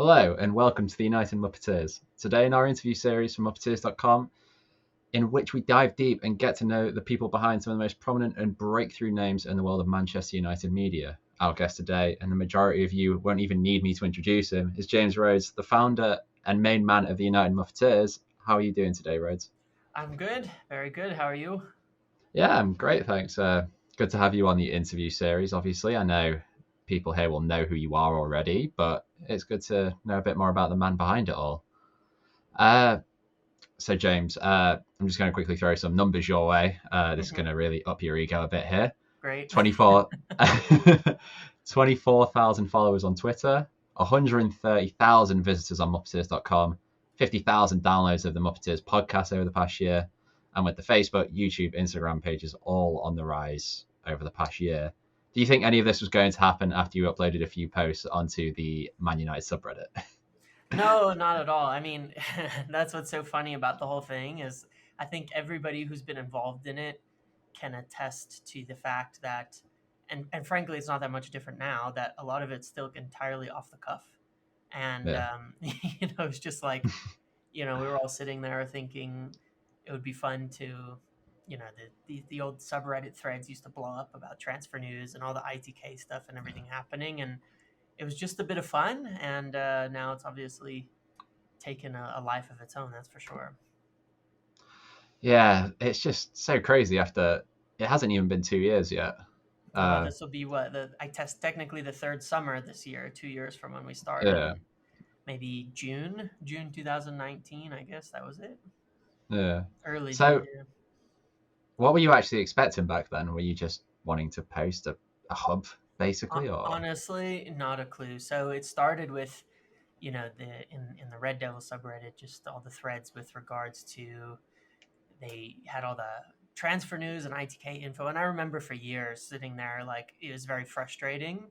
Hello and welcome to the United Muppetiers. Today in our interview series from Muppetiers.com, in which we dive deep and get to know the people behind some of the most prominent and breakthrough names in the world of Manchester United media. Our guest today, and the majority of you won't even need me to introduce him, is James Rhodes, the founder and main man of the United Muppetiers. How are you doing today, Rhodes? I'm good. Very good. How are you? Yeah, I'm great, thanks. Good to have you on the interview series. Obviously, I know people here will know who you are already, but it's good to know a bit more about the man behind it all. Uh, So, James, I'm just going to quickly throw some numbers your way. This is going to really up your ego a bit here. Great. 24 24,000 followers on Twitter, 130,000 visitors on Muppetiers.com, 50,000 downloads of the Muppetiers podcast over the past year, and with the Facebook, YouTube, Instagram pages all on the rise over the past year. Do you think any of this was going to happen after you uploaded a few posts onto the Man United subreddit? No, not at all. I mean, that's what's so funny about the whole thing is I think everybody who's been involved in it can attest to the fact that, and frankly, it's not that much different now, that a lot of it's still entirely off the cuff. And, Yeah, it's just like, we were all sitting there thinking it would be fun to, the old subreddit threads used to blow up about transfer news and all the ITK stuff and everything happening. And it was just a bit of fun, and now it's obviously taken a life of its own. That's for sure. yeah, it's just so crazy. After it hasn't even been 2 years yet. This will be what I test technically the third summer this year, 2 years from when we started, Yeah, and maybe June 2019. I guess that was it. yeah. Early June. So, Yeah. what were you actually expecting back then? Were you just wanting to post a hub, basically, or Honestly, not a clue. So it started with, in the Red Devil subreddit, just all the threads with regards to they had all the transfer news and ITK info. And I remember for years sitting there, like, it was very frustrating.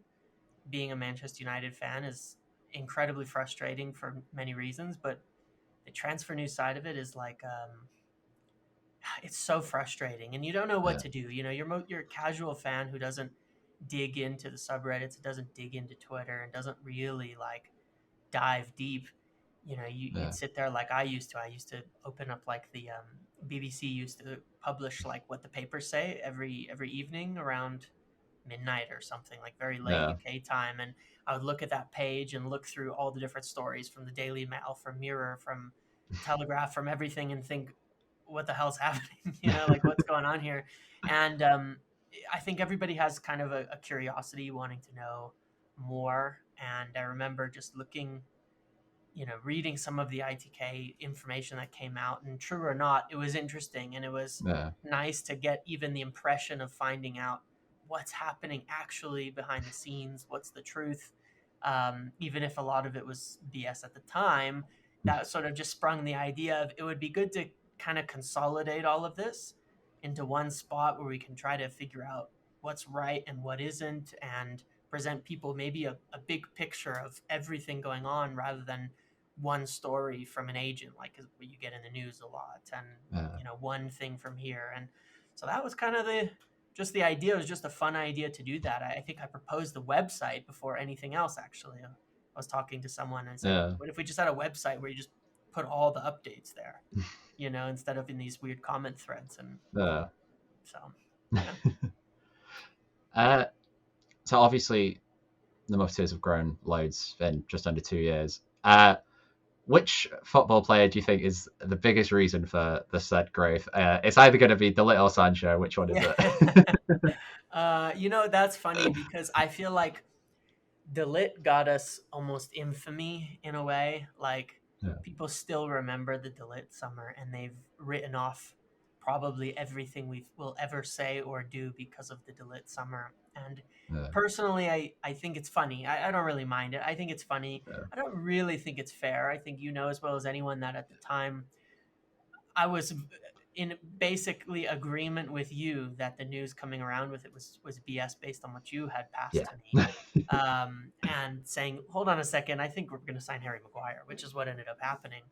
Being a Manchester United fan is incredibly frustrating for many reasons, but the transfer news side of it is like, it's so frustrating, and you don't know what yeah, to do. You're a casual fan who doesn't dig into the subreddits, doesn't dig into Twitter, and doesn't really like dive deep. You'd yeah, sit there like I used to. I used to open up like the BBC used to publish like what the papers say every evening around midnight or something, like very late yeah, UK time, and I would look at that page and look through all the different stories from the Daily Mail, from Mirror, from Telegraph, from everything, and think, what the hell's happening? Like, what's going on here? And I think everybody has kind of a curiosity, wanting to know more. And I remember just looking, reading some of the ITK information that came out, and true or not, it was interesting, and it was yeah, nice to get even the impression of finding out what's happening actually behind the scenes, what's the truth. Even if a lot of it was BS at the time, that sort of just sprung the idea of it would be good to kind of consolidate all of this into one spot where we can try to figure out what's right and what isn't, and present people maybe a big picture of everything going on rather than one story from an agent, like what you get in the news a lot, and yeah. one thing from here. And so that was kind of the idea. It was just a fun idea to do that. I think I proposed the website before anything else. Actually, I was talking to someone and said, Yeah. what if we just had a website where you just put all the updates there, instead of in these weird comment threads. And Yeah. so, yeah. Uh, so obviously the Muppets have grown loads in just under 2 years. Which football player do you think is the biggest reason for the said growth? It's either going to be De Ligt or Sancho. Which one is Yeah. it? That's funny because I feel like Delit got us almost infamy in a way. Like, Yeah, people still remember the Delit summer, and they've written off probably everything we will ever say or do because of the Delit summer. And yeah, personally, I think it's funny. I don't really mind it. I think it's funny. yeah, I don't really think it's fair. I think you know as well as anyone that at the time I was in basically agreement with you that the news coming around with it was BS based on what you had passed to me, yeah. and saying, "Hold on a second, I think we're going to sign Harry Maguire," which is what ended up happening.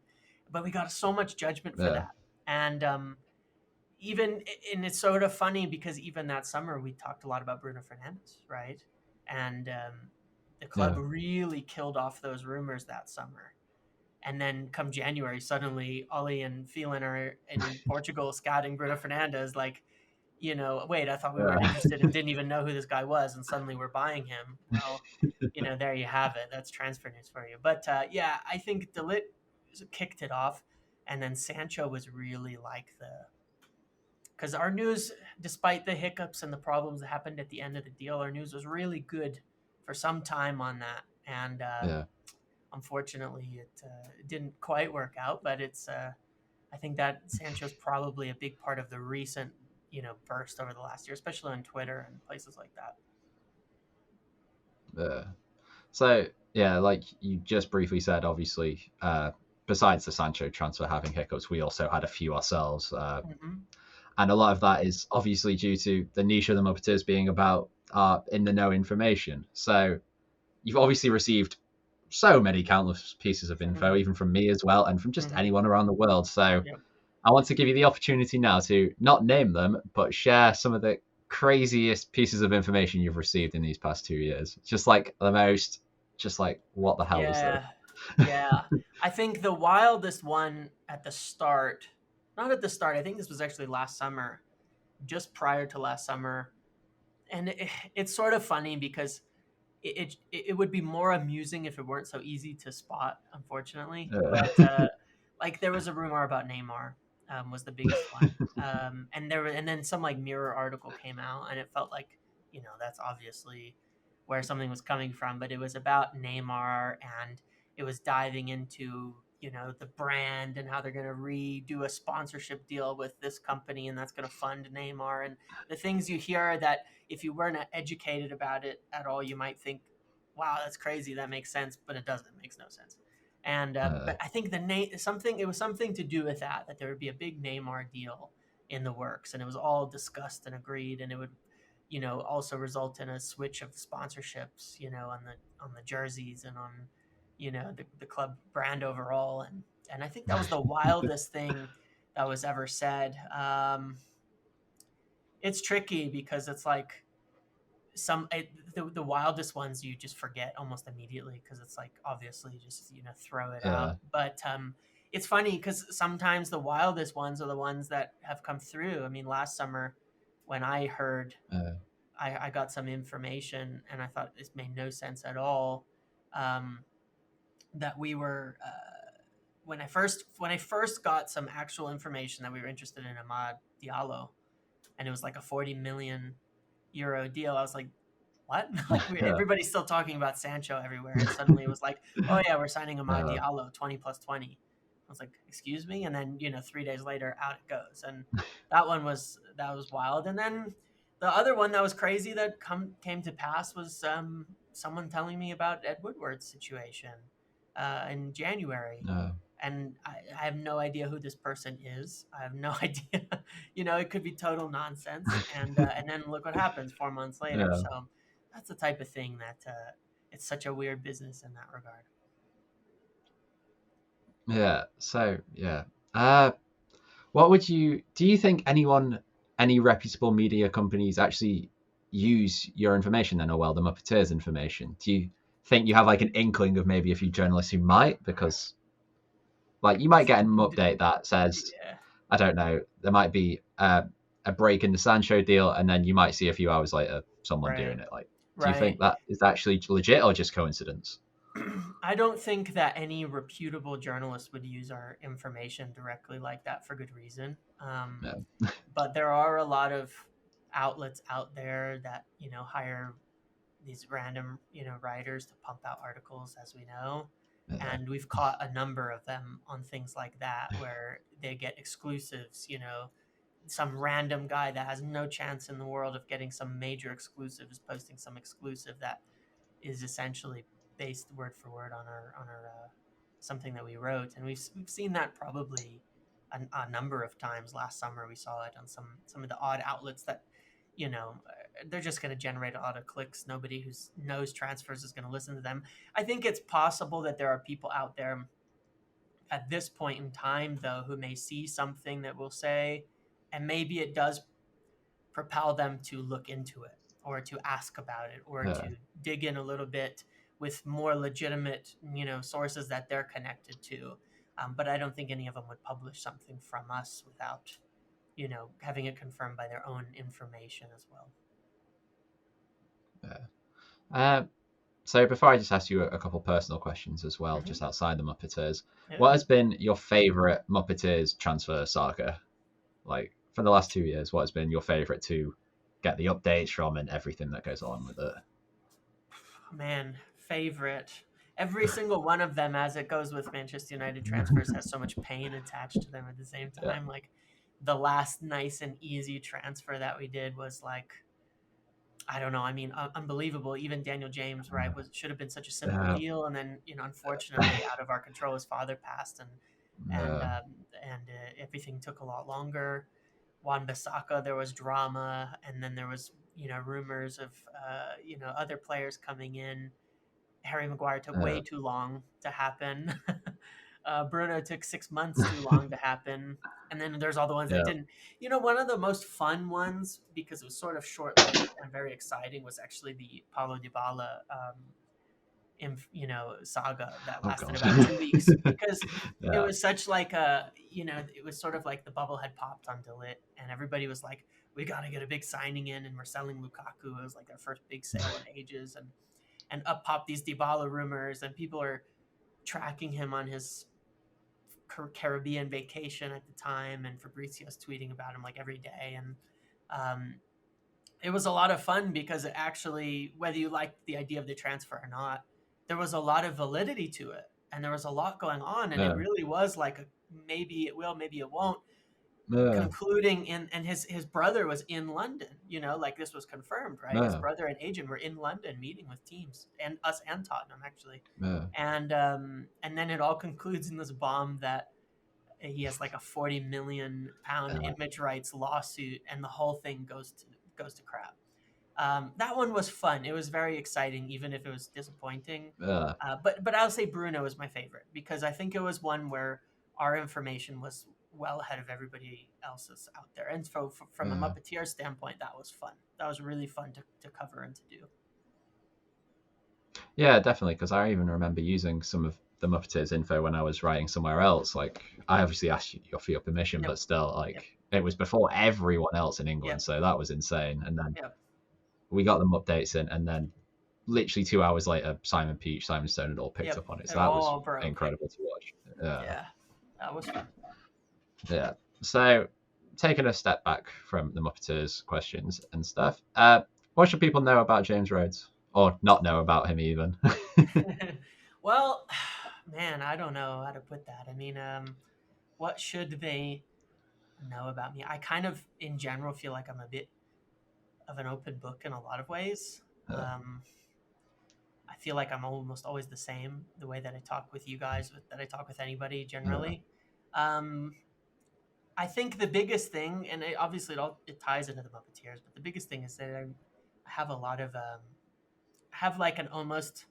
But we got so much judgment for Yeah, that, and even and it's sort of funny because even that summer we talked a lot about Bruno Fernandes, right? And the club Yeah. really killed off those rumors that summer. And then come January, suddenly Ollie and Phelan are in Portugal scouting Bruno Fernandes. Like, wait, I thought we weren't Yeah. interested and didn't even know who this guy was, and suddenly we're buying him. Well, there you have it. That's transfer news for you. But yeah, I think De Ligt kicked it off, and then Sancho was really like because our news, despite the hiccups and the problems that happened at the end of the deal, our news was really good for some time on that, and Yeah. unfortunately, it didn't quite work out. But it's I think that Sancho's probably a big part of the recent burst over the last year, especially on Twitter and places like that. Yeah. So yeah, like you just briefly said, obviously, besides the Sancho transfer having hiccups, we also had a few ourselves, Mm-hmm. and a lot of that is obviously due to the niche of the Muppeters being about in the know information. So you've obviously received so many countless pieces of info, Mm-hmm. even from me as well, and from just Mm-hmm. anyone around the world. So Yep. I want to give you the opportunity now to not name them, but share some of the craziest pieces of information you've received in these past 2 years. Just like the most, just like, what the hell was this? Yeah. Yeah. I think the wildest one at the start, not at the start, I think this was actually last summer, just prior to last summer. And it's sort of funny because it would be more amusing if it weren't so easy to spot, unfortunately. But like there was a rumor about Neymar, was the biggest one, and then some like Mirror article came out, and it felt like that's obviously where something was coming from, but it was about Neymar, and it was diving into the brand and how they're going to redo a sponsorship deal with this company, and that's going to fund Neymar, and the things you hear that if you weren't educated about it at all, you might think, "Wow, that's crazy. That makes sense," but it doesn't. It makes no sense. And uh, but I think the name something. It was something to do with that there would be a big Neymar deal in the works, and it was all discussed and agreed, and it would, also result in a switch of sponsorships, on the jerseys and on, the club brand overall, and I think that was the wildest thing that was ever said. It's tricky because it's like the wildest ones you just forget almost immediately because it's like obviously just throw it out, uh, but it's funny because sometimes the wildest ones are the ones that have come through. I mean, last summer when I heard, uh, I got some information and I thought this made no sense at all, um, that we were when I first got some actual information that we were interested in Ahmad Diallo, and it was like a 40 million euro deal. I was like, what? Like yeah, everybody's still talking about Sancho everywhere, and suddenly it was like, oh yeah, we're signing Amad uh, Diallo 20 plus 20. I was like, excuse me, and then 3 days later, out it goes, and that was wild. And then the other one that was crazy that came to pass was someone telling me about Ed Woodward's situation in January. uh, And I have no idea who this person is. I have no idea. It could be total nonsense. And then look what happens 4 months later. yeah, So that's the type of thing that it's such a weird business in that regard. yeah. So yeah, uh, what would you do? You think any reputable media companies actually use your information then, or well, the Muppeteers information? Do you think you have like an inkling of maybe a few journalists who might? Because like you might get an update that says, Yeah. I don't know, there might be a break in the Sancho deal, and then you might see a few hours later someone doing Right. it. Like, do you think Right. that is actually legit or just coincidence? I don't think that any reputable journalist would use our information directly like that for good reason. No. But there are a lot of outlets out there that hire these random writers to pump out articles, as we know, Yeah. and we've caught a number of them on things like that where they get exclusives. Some random guy that has no chance in the world of getting some major exclusive is posting some exclusive that is essentially based word for word on our something that we wrote, and we've seen that probably a number of times. Last summer we saw it on some of the odd outlets that they're just going to generate a lot of clicks. Nobody who knows transfers is going to listen to them. I think it's possible that there are people out there at this point in time, though, who may see something that will say, and maybe it does propel them to look into it or to ask about it or Yeah. to dig in a little bit with more legitimate, sources that they're connected to. But I don't think any of them would publish something from us without, having it confirmed by their own information as well. Yeah. So before I just ask you a couple personal questions as well, just outside the Muppeteers, what has been your favourite Muppeteers transfer saga? Like, for the last 2 years, what has been your favourite to get the updates from and everything that goes along with it? Man, favorite. Every single one of them, as it goes with Manchester United transfers, has so much pain attached to them at the same time. Yeah. Like, the last nice and easy transfer that we did was like, I don't know. I mean, unbelievable. Even Daniel James, right, should have been such a simple deal, and then unfortunately, out of our control, his father passed, and everything took a lot longer. Wan-Bissaka, there was drama, and then there was rumors of other players coming in. Harry Maguire took way too long to happen. Bruno took 6 months too long to happen. And then there's all the ones that didn't. One of the most fun ones, because it was sort of short-lived and very exciting, was actually the Paulo Dybala saga that lasted about 2 weeks, because it was such like it was sort of like the bubble had popped on Delit, and everybody was like, we got to get a big signing in, and we're selling Lukaku. It was like our first big sale in ages, and up pop these Dybala rumors, and people are tracking him on his Caribbean vacation at the time, and Fabrizio's tweeting about him like every day, and it was a lot of fun, because it actually, whether you liked the idea of the transfer or not, there was a lot of validity to it, and there was a lot going on, and it really was like maybe it will, maybe it won't, concluding in, and his brother was in London, like this was confirmed, right? His brother and agent were in London meeting with teams, and us and Tottenham actually, and then it all concludes in this bomb that he has like a £40 million image rights lawsuit, and the whole thing goes to crap. That one was fun. It was very exciting, even if it was disappointing. But I'll say Bruno is my favorite, because I think it was one where our information was well ahead of everybody else's out there. And so from a Muppeteer standpoint, that was fun. That was really fun to cover and to do. Yeah, definitely, because I even remember using some of the Muppeteers info when I was writing somewhere else. Like, I obviously asked you for your permission, but still, it was before everyone else in England, so that was insane. And then we got them updates in, and then literally 2 hours later, Simon Stone had all picked up on it. So that was incredible to watch. Yeah, that was fun. Yeah. So, taking a step back from the Muppeteers questions and stuff, what should people know about James Rhodes, or not know about him even? Well, man, I don't know how to put that. I mean, what should they know about me? I kind of, in general, feel like I'm a bit of an open book in a lot of ways. I feel like I'm almost always the same, the way that I talk with you guys, that I talk with anybody generally. I think the biggest thing, and obviously it ties into the Muppeteers, but the biggest thing is that I have a lot of, have like an almost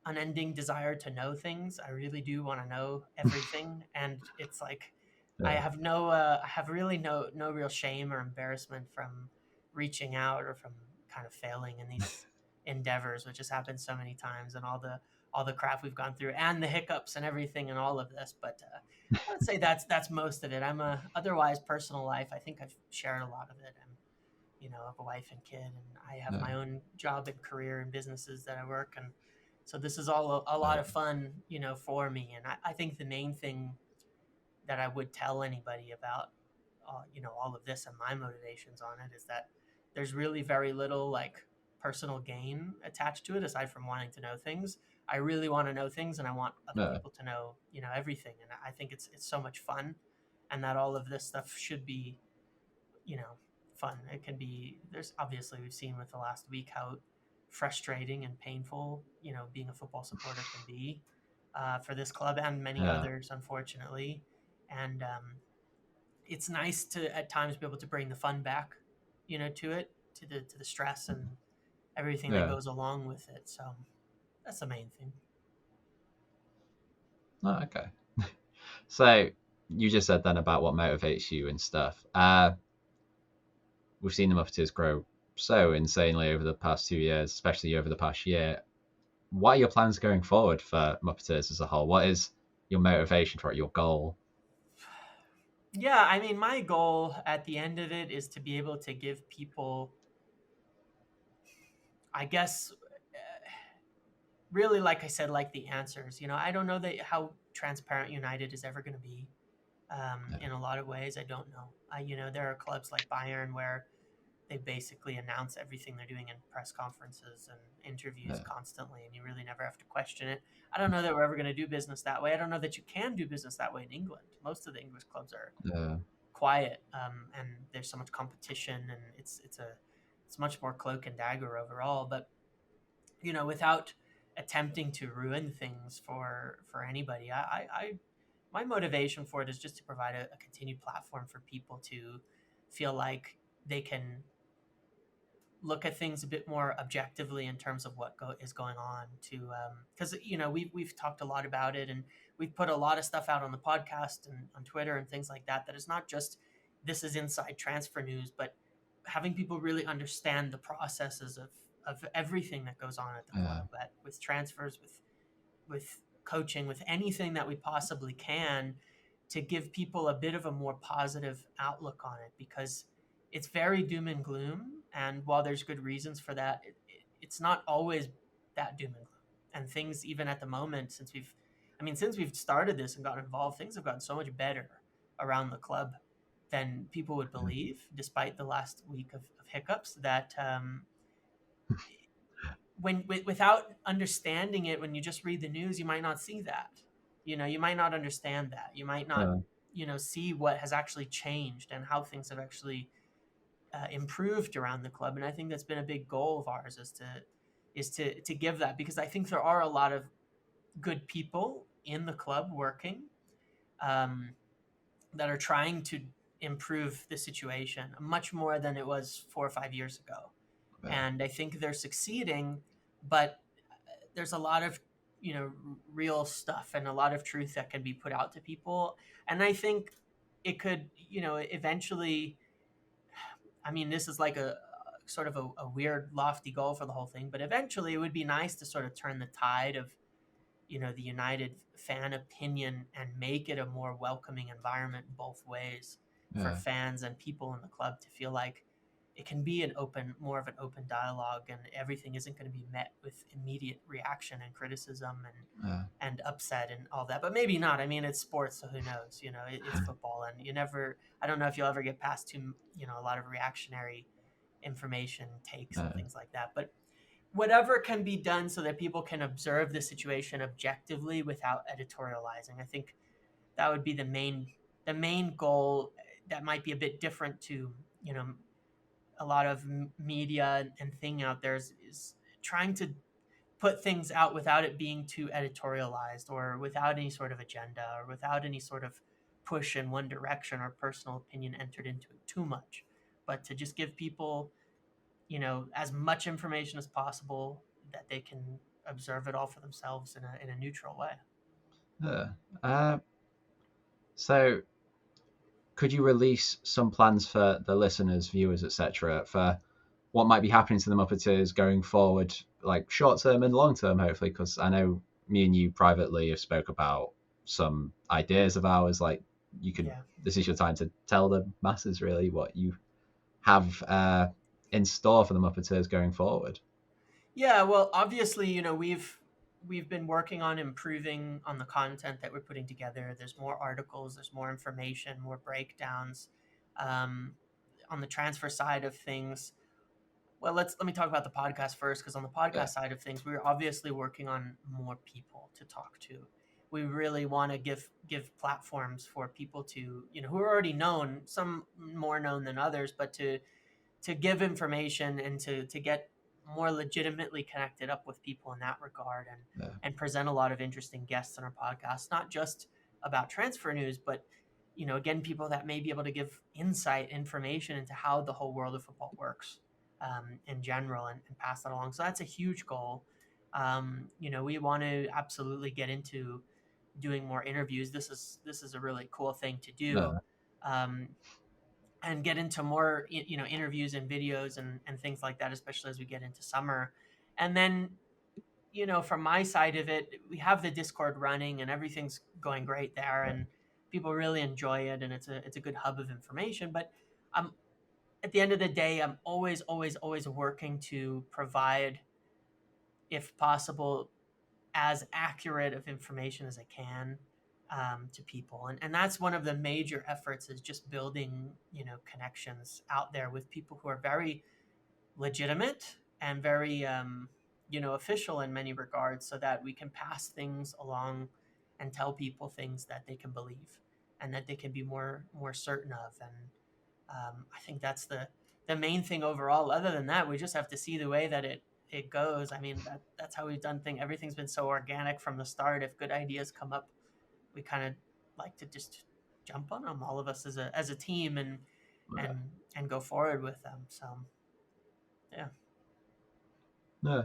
unending desire to know things. I really do want to know everything, and it's like I have really no real shame or embarrassment from reaching out or from kind of failing in these endeavors, which has happened so many times, and all the crap we've gone through, and the hiccups and everything, and all of this. But I would say that's most of it. I'm otherwise personal life, I think I've shared a lot of it. I have a wife and kid, and I have my own job and career and businesses that I work, and so this is all a lot of fun, for me. And I think the main thing that I would tell anybody about, all of this and my motivations on it, is that there's really very little like personal gain attached to it, aside from wanting to know things. I really want to know things, and I want other people to know, everything. And I think it's so much fun, and that all of this stuff should be, fun. It can be, there's obviously, we've seen with the last week how frustrating and painful, being a football supporter can be, for this club and many others, unfortunately. And it's nice to at times be able to bring the fun back, to it, to the stress and everything that goes along with it. So that's the main thing. Oh, okay. So you just said then about what motivates you and stuff. We've seen the Muppeteers grow so insanely over the past 2 years, especially over the past year. what are your plans going forward for Muppeteers as a whole? What is your motivation for it, your goal? Yeah, I mean, my goal at the end of it is to be able to give people, I guess, really, like I said, like the answers. I don't know that how transparent United is ever going to be. In a lot of ways, I don't know. There are clubs like Bayern where they basically announce everything they're doing in press conferences and interviews Yeah, constantly, and you really never have to question it. I don't know that we're ever going to do business that way. I don't know that you can do business that way in England. Most of the English clubs are yeah, quiet, and there's so much competition, and it's much more cloak and dagger overall. But without attempting to ruin things for anybody, my motivation for it is just to provide a continued platform for people to feel like they can look at things a bit more objectively in terms of what is going on, to because we've talked a lot about it, and we've put a lot of stuff out on the podcast and on Twitter and things like that is not just this is inside transfer news, but having people really understand the processes of everything that goes on at the yeah, club, with transfers, with coaching, with anything that we possibly can, to give people a bit of a more positive outlook on it, because it's very doom and gloom. And while there's good reasons for that, it's not always that doom and gloom. And things, even at the moment, since we've started this and gotten involved, things have gotten so much better around the club than people would yeah, believe, despite the last week of hiccups. That without understanding it, when you just read the news, you might not see that. You might not understand that. You might not, yeah, see what has actually changed and how things have actually improved around the club. And I think that's been a big goal of ours, is to give that, because I think there are a lot of good people in the club working, um, that are trying to improve the situation much more than it was 4 or 5 years ago. yeah, And I think they're succeeding, but there's a lot of real stuff and a lot of truth that can be put out to people. And I think it could eventually, this is like a sort of a weird lofty goal for the whole thing, but eventually it would be nice to sort of turn the tide of the United fan opinion and make it a more welcoming environment both ways, for yeah, fans and people in the club to feel like it can be more of an open dialogue, and everything isn't going to be met with immediate reaction and criticism yeah, and upset and all that. But maybe not. It's sports, so who knows? It's football, and I don't know if you'll ever get past a lot of reactionary information takes and yeah, things like that. But whatever can be done so that people can observe the situation objectively without editorializing, I think that would be the main goal. That might be a bit different to a lot of media and thing out there, is trying to put things out without it being too editorialized, or without any sort of agenda, or without any sort of push in one direction or personal opinion entered into it too much, but to just give people as much information as possible, that they can observe it all for themselves in a neutral way. yeah. So could you release some plans for the listeners, viewers, etc., for what might be happening to the Muppeteers going forward, like short term and long term, hopefully? Because I know me and you privately have spoke about some ideas of ours. Like you could, Yeah. this is your time to tell the masses really what you have in store for the Muppeteers going forward. Yeah, well, obviously, we've been working on improving on the content that we're putting together. There's more articles, there's more information, more breakdowns, um, on the transfer side of things. Well, let me talk about the podcast first, because on the Yeah, podcast side of things, we're obviously working on more people to talk to. We really want to give platforms for people to, who are already known, some more known than others, but to give information and to get more legitimately connected up with people in that regard, yeah, and present a lot of interesting guests on our podcast, not just about transfer news, but again, people that may be able to give insight information into how the whole world of football works, in general, and pass that along. So that's a huge goal. We want to absolutely get into doing more interviews. This is a really cool thing to do, yeah, um, and get into more interviews and videos and things like that, especially as we get into summer. And then from my side of it, we have the Discord running and everything's going great there, Yeah. and people really enjoy it, and it's a good hub of information. But I'm at the end of the day, I'm always working to provide, if possible, as accurate of information as I can, to people, and that's one of the major efforts, is just building connections out there with people who are very legitimate and very official in many regards, so that we can pass things along and tell people things that they can believe and that they can be more certain of. And I think that's the main thing overall. Other than that, we just have to see the way that it goes. I mean, that's how we've done things. Everything's been so organic from the start. If good ideas come up, we kind of like to just jump on them, all of us as a team, and Yeah. and go forward with them. So yeah. Yeah.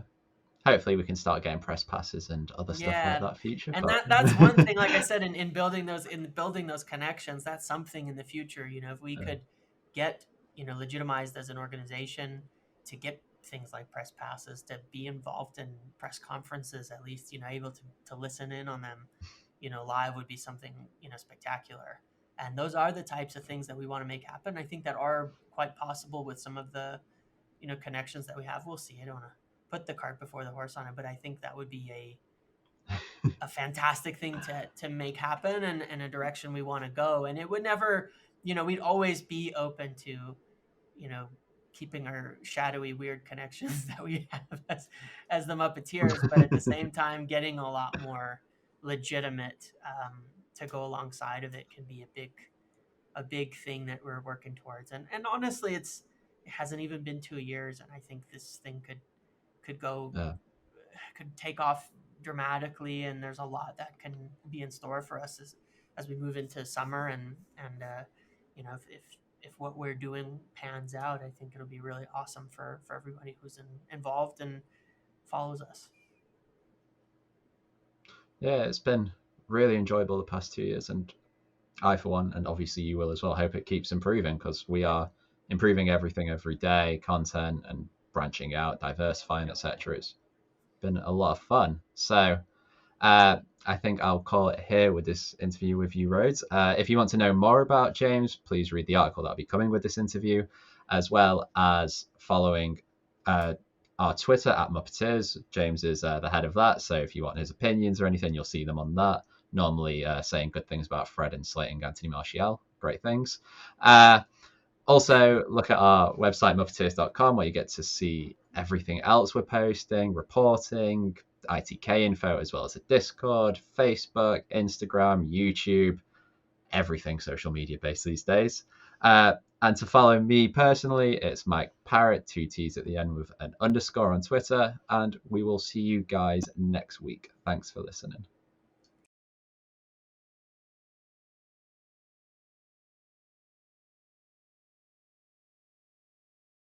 Hopefully we can start getting press passes and other stuff like Yeah, that future. and But that's one thing. Like I said, in building those connections, that's something in the future. If we could get legitimized as an organization to get things like press passes, to be involved in press conferences, at least able to listen in on them, live, would be something spectacular. And those are the types of things that we want to make happen. I think that are quite possible with some of the connections that we have. We'll see. I don't want to put the cart before the horse on it, but I think that would be a fantastic thing to make happen, and a direction we want to go. And it would never, we'd always be open to, keeping our shadowy, weird connections that we have as the Muppeteers, but at the same time, getting a lot more legitimate, to go alongside of it can be a big thing that we're working towards. And honestly, it hasn't even been 2 years, and I think this thing could go yeah. could take off dramatically, and there's a lot that can be in store for us as we move into summer, and if what we're doing pans out, I think it'll be really awesome for everybody who's involved and follows us. Yeah, it's been really enjoyable the past 2 years, and I, for one, and obviously you will as well, hope it keeps improving, because we are improving everything every day, content and branching out, diversifying, etc. It's been a lot of fun. So I think I'll call it here with this interview with you, Rhodes. If you want to know more about James, please read the article that'll be coming with this interview, as well as following our Twitter at Muppeteers. James is the head of that, so if you want his opinions or anything, you'll see them on that. Normally saying good things about Fred and slating Anthony Martial. Great things. Also, look at our website, Muppetiers.com, where you get to see everything else we're posting, reporting, ITK info, as well as a Discord, Facebook, Instagram, YouTube, everything social media based these days. And to follow me personally, it's Mike Parrott, 2 T's at the end with an underscore on Twitter. And we will see you guys next week. Thanks for listening.